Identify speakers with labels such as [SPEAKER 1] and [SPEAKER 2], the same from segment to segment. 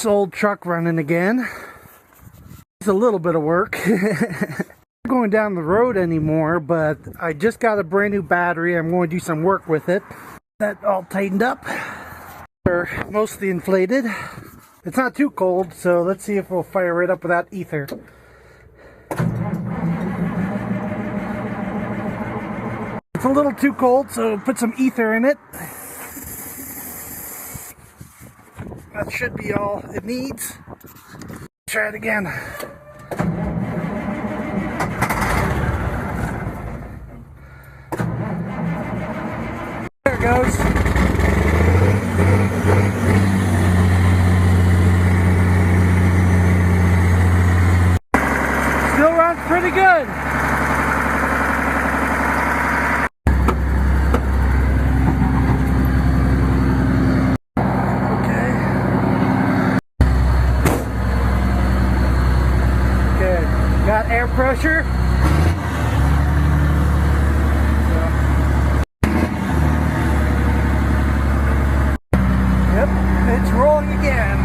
[SPEAKER 1] this old truck running again. It's a little bit of work. Not going down the road anymore, but I just got a brand new battery. I'm going to do some work with it. That all tightened up. They're mostly inflated. It's not too cold, so let's see if we'll fire it up without ether. It's a little too cold, so put some ether in it. That should be all it needs. Try it again. There it goes. Still runs pretty good. Got air pressure. Yep, it's rolling again.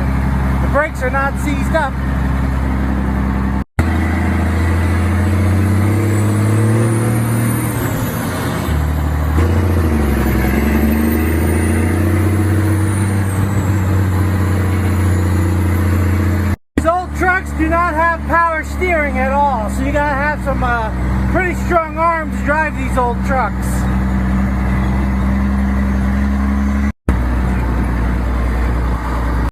[SPEAKER 1] The brakes are not seized up. Trucks do not have power steering at all, so you gotta have some pretty strong arms to drive these old trucks.